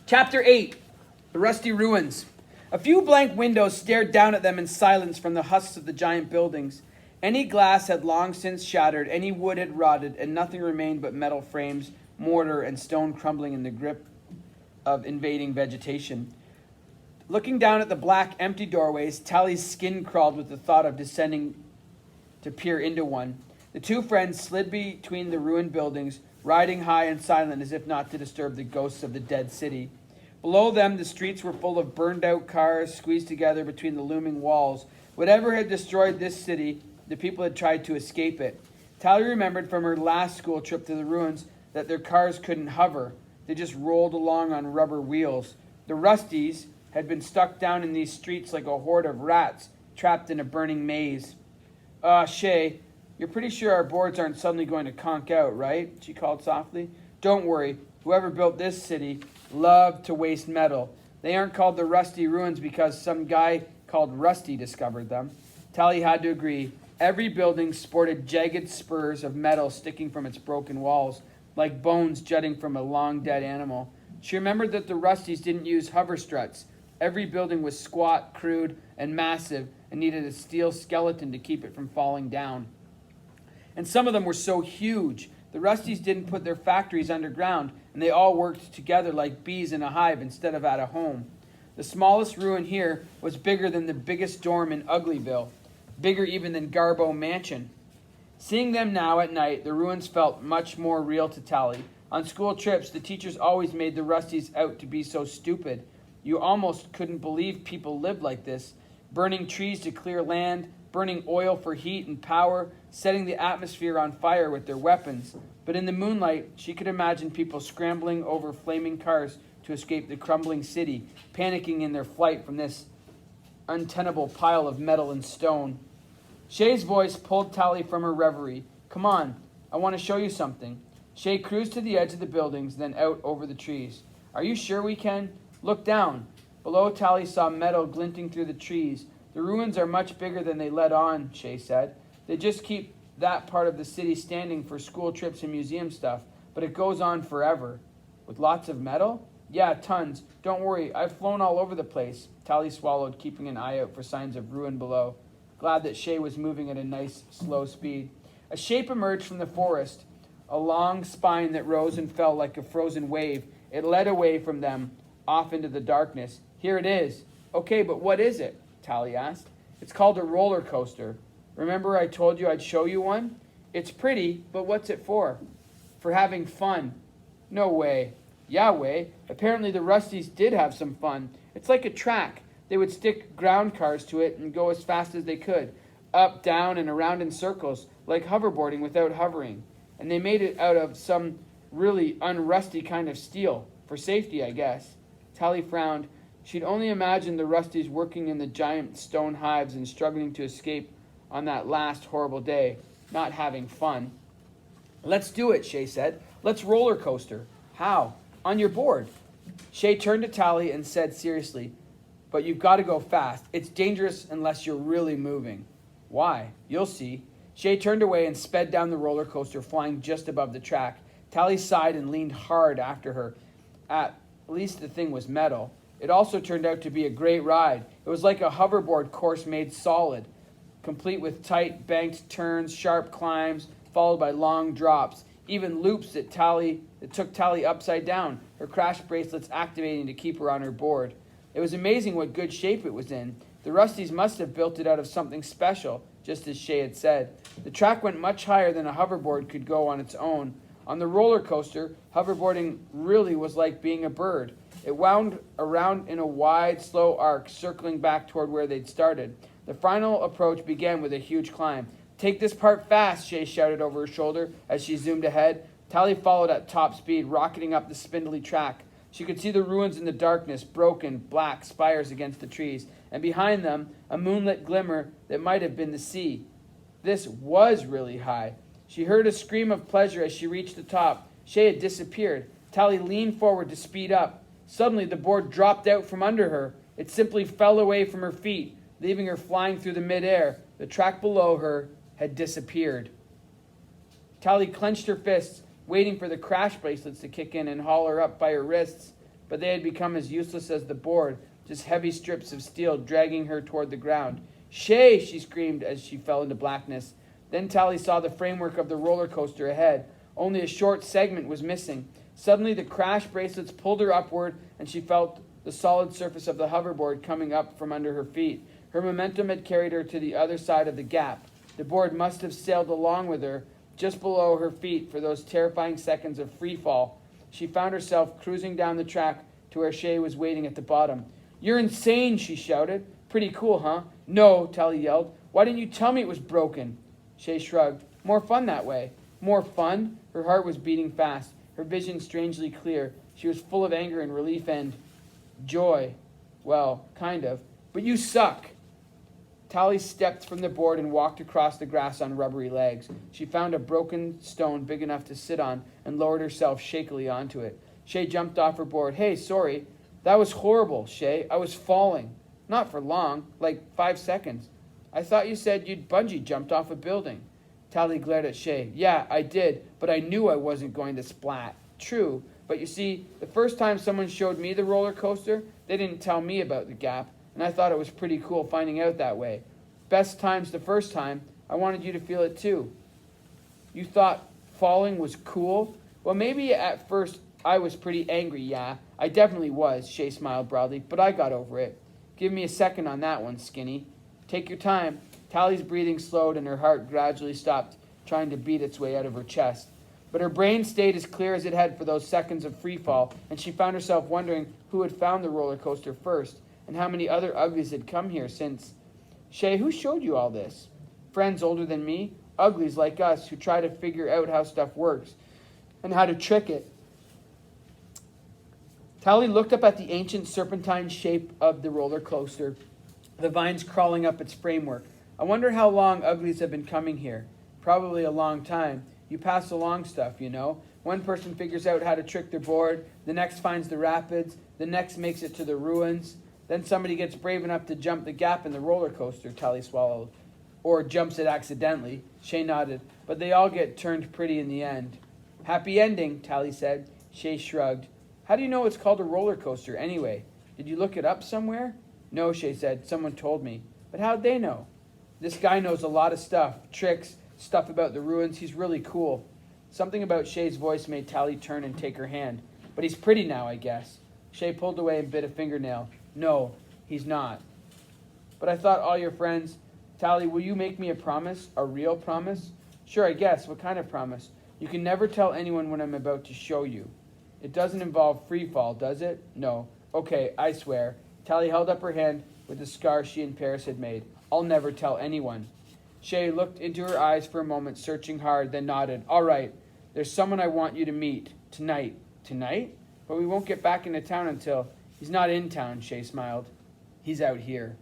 Chapter 8, The Rusty Ruins. A few blank windows stared down at them in silence from the husks of the giant buildings. Any glass had long since shattered, any wood had rotted, and nothing remained but metal frames, mortar, and stone crumbling in the grip of invading vegetation. Looking down at the black, empty doorways, Tally's skin crawled with the thought of descending to peer into one. The two friends slid between the ruined buildings, riding high and silent as if not to disturb the ghosts of the dead city. Below them, the streets were full of burned-out cars squeezed together between the looming walls. Whatever had destroyed this city, the people had tried to escape it. Tally remembered from her last school trip to the ruins that their cars couldn't hover. They just rolled along on rubber wheels. The Rusties had been stuck down in these streets like a horde of rats trapped in a burning maze. Shay, you're pretty sure our boards aren't suddenly going to conk out, right? She called softly. Don't worry. Whoever built this city loved to waste metal. They aren't called the Rusty Ruins because some guy called Rusty discovered them. Tally had to agree. Every building sported jagged spurs of metal sticking from its broken walls, like bones jutting from a long-dead animal. She remembered that the Rusties didn't use hover struts. Every building was squat, crude, and massive, and needed a steel skeleton to keep it from falling down. And some of them were so huge. The Rusties didn't put their factories underground, and they all worked together like bees in a hive instead of at a home. The smallest ruin here was bigger than the biggest dorm in Uglyville, bigger even than Garbo Mansion. Seeing them now at night, the ruins felt much more real to Tally. On school trips, the teachers always made the Rusties out to be so stupid. You almost couldn't believe people lived like this, burning trees to clear land, burning oil for heat and power, setting the atmosphere on fire with their weapons. But in the moonlight, she could imagine people scrambling over flaming cars to escape the crumbling city, panicking in their flight from this untenable pile of metal and stone. Shay's voice pulled Tally from her reverie. Come on, I want to show you something. Shay cruised to the edge of the buildings, then out over the trees. Are you sure we can? Look down. Below, Tally saw metal glinting through the trees. The ruins are much bigger than they let on, Shay said. They just keep that part of the city standing for school trips and museum stuff, but it goes on forever. With lots of metal? Yeah, tons. Don't worry, I've flown all over the place. Tally swallowed, keeping an eye out for signs of ruin below, glad that Shay was moving at a nice, slow speed. A shape emerged from the forest, a long spine that rose and fell like a frozen wave. It led away from them, off into the darkness. Here it is. Okay, but what is it? Tally asked. It's called a roller coaster. Remember I told you I'd show you one? It's pretty, but what's it for? For having fun. No way. Yeah way. Apparently the Rusties did have some fun. It's like a track. They would stick ground cars to it and go as fast as they could. Up, down, and around in circles, like hoverboarding without hovering. And they made it out of some really unrusty kind of steel. For safety, I guess. Tally frowned. She'd only imagined the Rusties working in the giant stone hives and struggling to escape on that last horrible day, not having fun. Let's do it, Shay said. Let's roller coaster. How? On your board. Shay turned to Tally and said seriously, but you've got to go fast. It's dangerous unless you're really moving. Why? You'll see. Shay turned away and sped down the roller coaster, flying just above the track. Tally sighed and leaned hard after her. At least the thing was metal. It also turned out to be a great ride. It was like a hoverboard course made solid, complete with tight banked turns, sharp climbs, followed by long drops, even loops that took Tally upside down, her crash bracelets activating to keep her on her board. It was amazing what good shape it was in. The Rusties must have built it out of something special, just as Shay had said. The track went much higher than a hoverboard could go on its own. On the roller coaster, hoverboarding really was like being a bird. It wound around in a wide, slow arc, circling back toward where they'd started. The final approach began with a huge climb. Take this part fast, Shay shouted over her shoulder as she zoomed ahead. Tally followed at top speed, rocketing up the spindly track. She could see the ruins in the darkness, broken, black spires against the trees, and behind them, a moonlit glimmer that might have been the sea. This was really high. She heard a scream of pleasure as she reached the top. Shay had disappeared. Tally leaned forward to speed up. Suddenly, the board dropped out from under her. It simply fell away from her feet, leaving her flying through the midair. The track below her had disappeared. Tally clenched her fists, waiting for the crash bracelets to kick in and haul her up by her wrists. but they had become as useless as the board, just heavy strips of steel dragging her toward the ground. "Shay!" she screamed as she fell into blackness. Then Tally saw the framework of the roller coaster ahead. Only a short segment was missing. Suddenly the crash bracelets pulled her upward, and she felt the solid surface of the hoverboard coming up from under her feet. Her momentum had carried her to the other side of the gap. The board must have sailed along with her, just below her feet for those terrifying seconds of free fall. She found herself cruising down the track to where Shay was waiting at the bottom. "You're insane," she shouted. "Pretty cool, huh?" "No," Tally yelled. "Why didn't you tell me it was broken?" Shay shrugged. "More fun that way." More fun? Her heart was beating fast, her vision strangely clear. She was full of anger and relief and joy. Well, kind of. "But you suck." Tally stepped from the board and walked across the grass on rubbery legs. She found a broken stone big enough to sit on and lowered herself shakily onto it. Shay jumped off her board. "Hey, sorry. That was horrible, Shay. I was falling. Not for long, like 5 seconds. I thought you said you'd bungee jumped off a building." Tally glared at Shay. "Yeah, I did, but I knew I wasn't going to splat." "True, but you see, the first time someone showed me the roller coaster, they didn't tell me about the gap, and I thought it was pretty cool finding out that way. Best time's the first time. I wanted you to feel it too." "You thought falling was cool?" "Well, maybe at first I was pretty angry, yeah. I definitely was," Shay smiled broadly, "but I got over it. Give me a second on that one, Skinny." "Take your time." Tally's breathing slowed and her heart gradually stopped trying to beat its way out of her chest. But her brain stayed as clear as it had for those seconds of free fall, and she found herself wondering who had found the roller coaster first, and how many other uglies had come here since. "Shay, who showed you all this?" "Friends older than me, uglies like us, who try to figure out how stuff works, and how to trick it." Tally looked up at the ancient serpentine shape of the roller coaster, the vines crawling up its framework. "I wonder how long uglies have been coming here. Probably a long time. You pass along stuff, you know. One person figures out how to trick their board, the next finds the rapids, the next makes it to the ruins. Then somebody gets brave enough to jump the gap in the roller coaster," Tally swallowed. "Or jumps it accidentally," Shay nodded. "But they all get turned pretty in the end." "Happy ending," Tally said. Shay shrugged. "How do you know it's called a roller coaster anyway? Did you look it up somewhere?" "No," Shay said. "Someone told me." "But how'd they know?" "This guy knows a lot of stuff. Tricks, stuff about the ruins. He's really cool." Something about Shay's voice made Tally turn and take her hand. "But he's pretty now, I guess." Shay pulled away and bit a fingernail. "No, he's not." "But I thought all your friends..." "Tally, will you make me a promise? A real promise?" "Sure, I guess. What kind of promise?" "You can never tell anyone what I'm about to show you." "It doesn't involve free fall, does it?" "No." "Okay, I swear." Tally held up her hand with the scar she and Paris had made. "I'll never tell anyone." Shay looked into her eyes for a moment, searching hard, then nodded. "All right, there's someone I want you to meet. Tonight." "Tonight? But we won't get back into town until..." "He's not in town," Shay smiled. "He's out here."